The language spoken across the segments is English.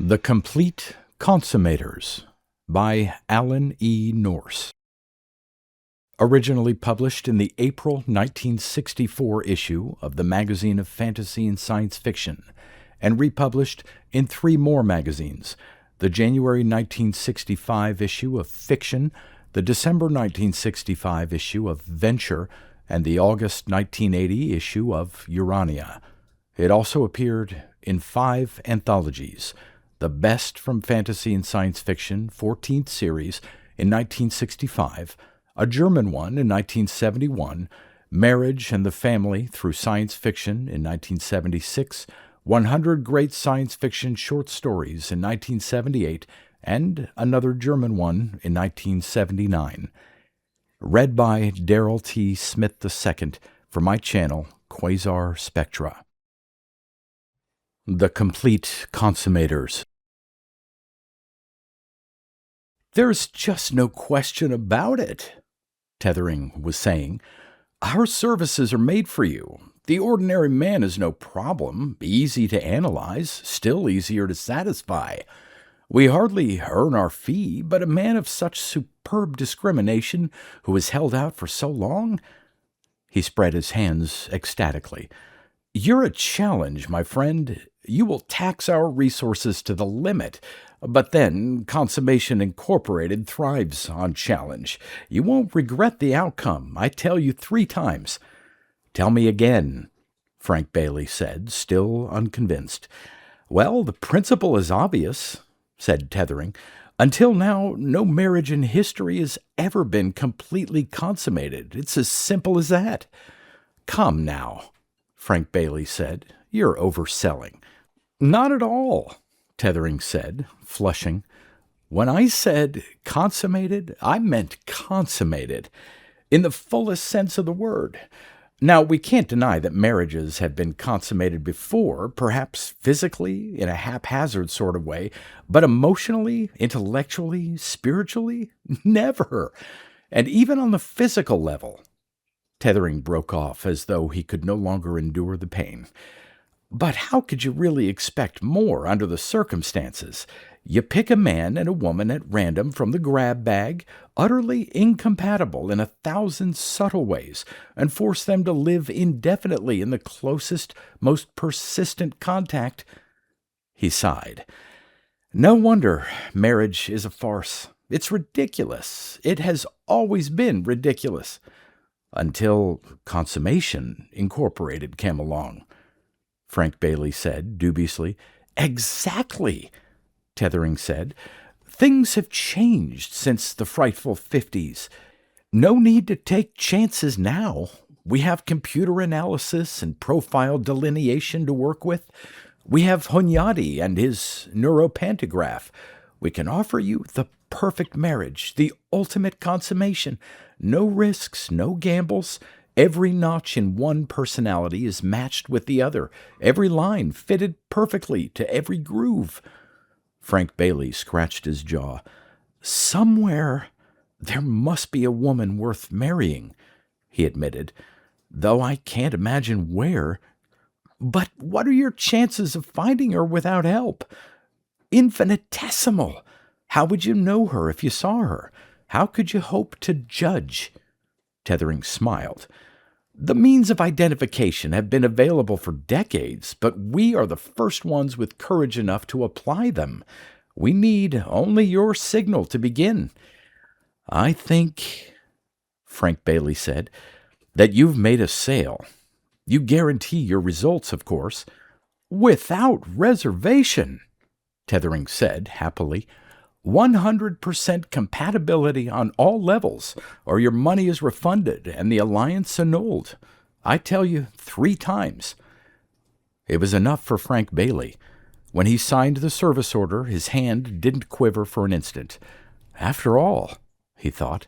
The Complete Consumators by Alan E. Nourse. Originally published in the April 1964 issue of the Magazine of Fantasy and Science Fiction, and republished in 3 more magazines: the January 1965 issue of Fiction, the December 1965 issue of Venture, and the August 1980 issue of Urania. It also appeared in 5 anthologies: the Best from Fantasy and Science Fiction 14th series in 1965, a German one in 1971, Marriage and the Family Through Science Fiction in 1976, 100 Great Science Fiction Short Stories in 1978, and another German one in 1979. Read by Darrell T. Smith II for my channel, Quasar Spectra. The Complete Consumators. "There's just no question about it," Tethering was saying. "Our services are made for you. The ordinary man is no problem, easy to analyze, still easier to satisfy. We hardly earn our fee, but a man of such superb discrimination, who has held out for so long—" He spread his hands ecstatically. "You're a challenge, my friend. You will tax our resources to the limit. But then, Consummation Incorporated thrives on challenge. You won't regret the outcome, I tell you 3 times. "Tell me again," Frank Bailey said, still unconvinced. "Well, the principle is obvious," said Tethering. "Until now, no marriage in history has ever been completely consummated. It's as simple as that." "Come now," Frank Bailey said. "You're overselling." "Not at all," Tethering said, flushing. "When I said consummated, I meant consummated, in the fullest sense of the word. Now, we can't deny that marriages have been consummated before, perhaps physically, in a haphazard sort of way, but emotionally, intellectually, spiritually, never. And even on the physical level—" Tethering broke off as though he could no longer endure the pain. "But how could you really expect more under the circumstances? You pick a man and a woman at random from the grab bag, utterly incompatible in 1,000 subtle ways, and force them to live indefinitely in the closest, most persistent contact." He sighed. "No wonder marriage is a farce. It's ridiculous. It has always been ridiculous. Until Consummation Incorporated came along," Frank Bailey said dubiously. "Exactly," Tethering said. "Things have changed since the frightful 50s. No need to take chances now. We have computer analysis and profile delineation to work with. We have Hunyadi and his neuropantograph. We can offer you the perfect marriage, the ultimate consummation. No risks, no gambles. Every notch in one personality is matched with the other, every line fitted perfectly to every groove." Frank Bailey scratched his jaw. "Somewhere there must be a woman worth marrying," he admitted, "though I can't imagine where. But what are your chances of finding her without help? Infinitesimal. How would you know her if you saw her? How could you hope to judge?" Tethering smiled. "The means of identification have been available for decades, but we are the first ones with courage enough to apply them. We need only your signal to begin. I think," Frank Bailey said, "that you've made a sale. You guarantee your results, of course." "Without reservation," Tethering said happily. 100% compatibility on all levels, or your money is refunded and the alliance annulled. I tell you 3 times. It was enough for Frank Bailey. When he signed the service order, his hand didn't quiver for an instant. After all, he thought,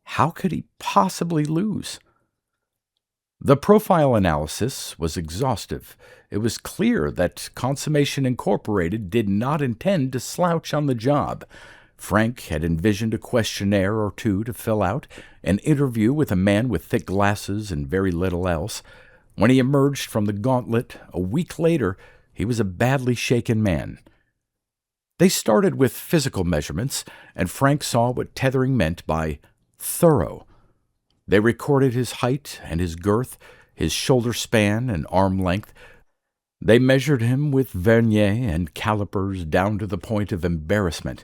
how could he possibly lose? The profile analysis was exhaustive. It was clear that Consummation Incorporated did not intend to slouch on the job. Frank had envisioned a questionnaire or 2 to fill out, an interview with a man with thick glasses and very little else. When he emerged from the gauntlet a week later, he was a badly shaken man. They started with physical measurements, and Frank saw what tethering meant by thorough. They recorded his height and his girth, his shoulder span and arm length. They measured him with vernier and calipers down to the point of embarrassment.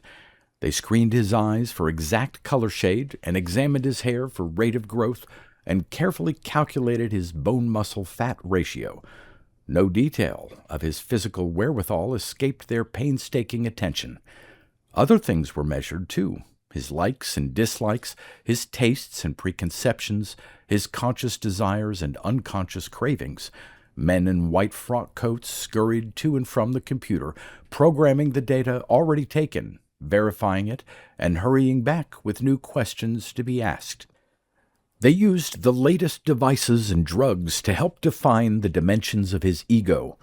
They screened his eyes for exact color shade and examined his hair for rate of growth and carefully calculated his bone-muscle-fat ratio. No detail of his physical wherewithal escaped their painstaking attention. Other things were measured, too. His likes and dislikes, his tastes and preconceptions, his conscious desires and unconscious cravings. Men in white frock coats scurried to and from the computer, programming the data already taken, verifying it, and hurrying back with new questions to be asked. They used the latest devices and drugs to help define the dimensions of his ego.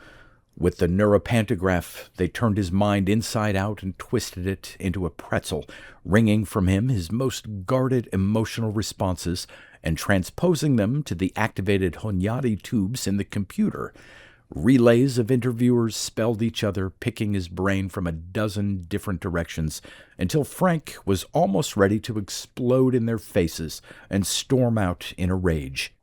With the neuropantograph, they turned his mind inside out and twisted it into a pretzel, wringing from him his most guarded emotional responses and transposing them to the activated Hunyadi tubes in the computer. Relays of interviewers spelled each other, picking his brain from a dozen different directions, until Frank was almost ready to explode in their faces and storm out in a rage.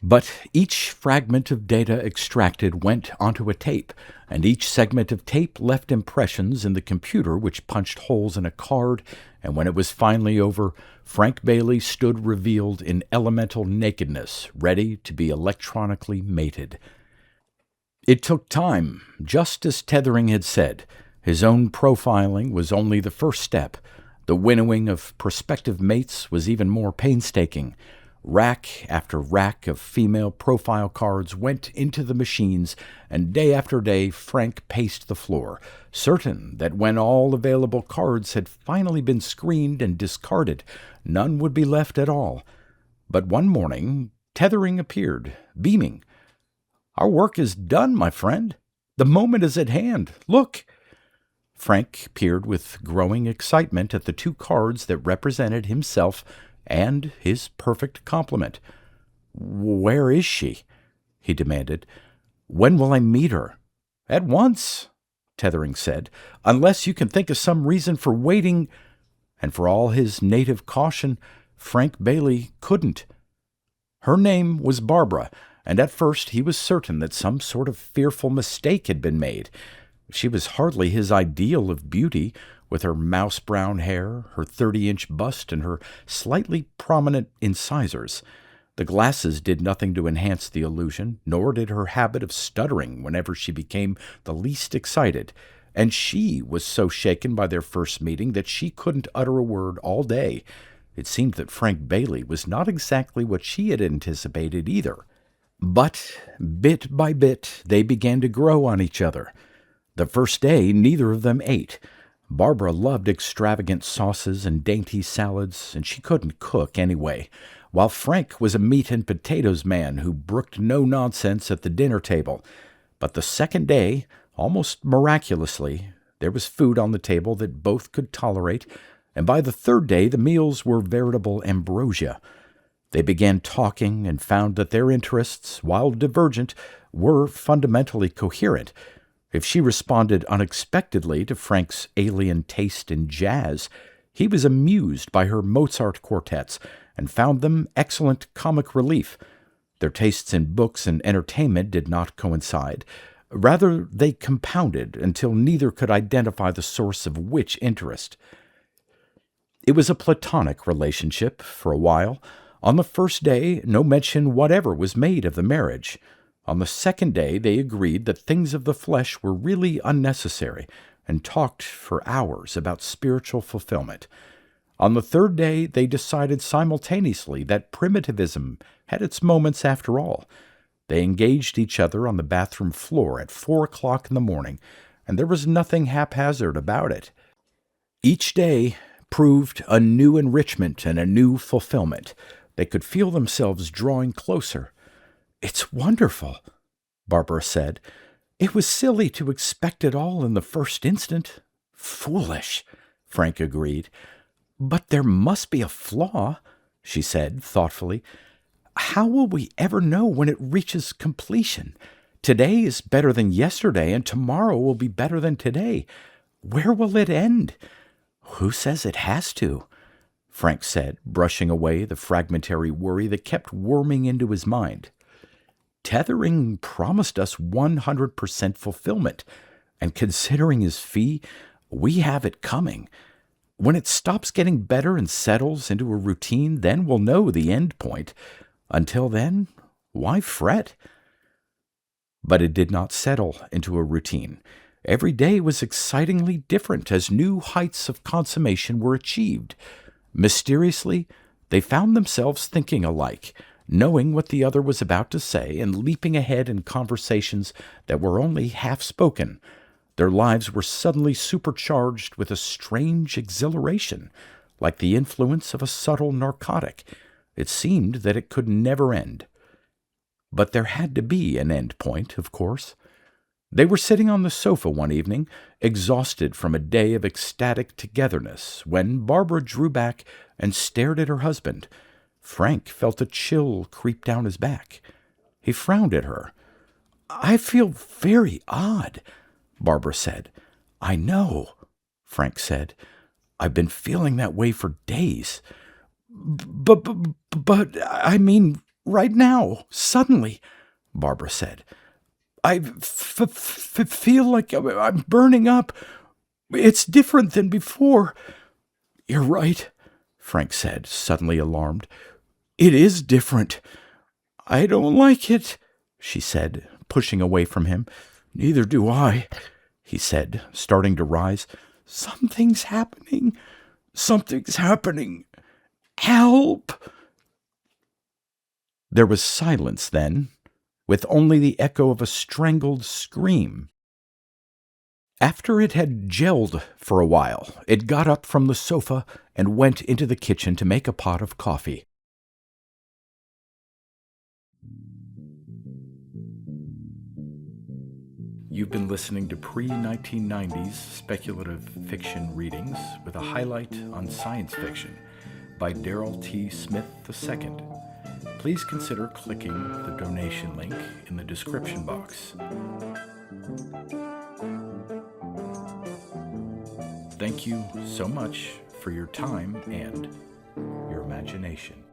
But each fragment of data extracted went onto a tape, and each segment of tape left impressions in the computer which punched holes in a card, and when it was finally over, Frank Bailey stood revealed in elemental nakedness, ready to be electronically mated. It took time, just as tethering had said. His own profiling was only the first step. The winnowing of prospective mates was even more painstaking. Rack after rack of female profile cards went into the machines, and day after day Frank paced the floor, certain that when all available cards had finally been screened and discarded, none would be left at all. But one morning, tethering appeared, beaming. "Our work is done, my friend. The moment is at hand. Look." Frank peered with growing excitement at the two cards that represented himself and his perfect complement. "Where is she?" he demanded. "When will I meet her?" "At once," tethering said, "unless you can think of some reason for waiting." And for all his native caution, Frank Bailey couldn't. Her name was Barbara, and at first he was certain that some sort of fearful mistake had been made. She was hardly his ideal of beauty, with her mouse-brown hair, her 30-inch bust, and her slightly prominent incisors. The glasses did nothing to enhance the illusion, nor did her habit of stuttering whenever she became the least excited, and she was so shaken by their first meeting that she couldn't utter a word all day. It seemed that Frank Bailey was not exactly what she had anticipated either. But bit by bit they began to grow on each other. The first day neither of them ate. Barbara loved extravagant sauces and dainty salads, and she couldn't cook anyway, while Frank was a meat and potatoes man who brooked no nonsense at the dinner table. But the second day, almost miraculously, there was food on the table that both could tolerate, and by the third day the meals were veritable ambrosia. They began talking and found that their interests, while divergent, were fundamentally coherent. If she responded unexpectedly to Frank's alien taste in jazz, he was amused by her Mozart quartets and found them excellent comic relief. Their tastes in books and entertainment did not coincide. Rather, they compounded until neither could identify the source of which interest. It was a platonic relationship for a while. On the first day, no mention whatever was made of the marriage. On the second day, they agreed that things of the flesh were really unnecessary and talked for hours about spiritual fulfillment. On the third day, they decided simultaneously that primitivism had its moments after all. They engaged each other on the bathroom floor at 4 o'clock in the morning, and there was nothing haphazard about it. Each day proved a new enrichment and a new fulfillment. They could feel themselves drawing closer. "It's wonderful," Barbara said. "It was silly to expect it all in the first instant." "Foolish," Frank agreed. "But there must be a flaw," she said thoughtfully. "How will we ever know when it reaches completion? Today is better than yesterday, and tomorrow will be better than today. Where will it end? Who says it has to? Frank said, brushing away the fragmentary worry that kept worming into his mind. Tethering promised us 100% fulfillment, and considering his fee, we have it coming. When it stops getting better and settles into a routine, then we'll know the end point. Until then, why fret? But it did not settle into a routine. Every day was excitingly different as new heights of consummation were achieved. Mysteriously, they found themselves thinking alike, knowing what the other was about to say and leaping ahead in conversations that were only half spoken. Their lives were suddenly supercharged with a strange exhilaration, like the influence of a subtle narcotic. It seemed that it could never end. But there had to be an end point, of course. They were sitting on the sofa one evening, exhausted from a day of ecstatic togetherness, when Barbara drew back and stared at her husband. Frank felt a chill creep down his back. He frowned at her. "I feel very odd," Barbara said. "I know," Frank said. "I've been feeling that way for days. But I mean, right now, suddenly," Barbara said. "I feel like I'm burning up. It's different than before." "You're right," Frank said, suddenly alarmed. "It is different." "I don't like it," she said, pushing away from him. "Neither do I," he said, starting to rise. Something's happening. Something's happening. Help!" There was silence then, with only the echo of a strangled scream. After it had gelled for a while, it got up from the sofa and went into the kitchen to make a pot of coffee. You've been listening to pre-1990s speculative fiction readings with a highlight on science fiction by Darrell T. Smith II. Please consider clicking the donation link in the description box. Thank you so much for your time and your imagination.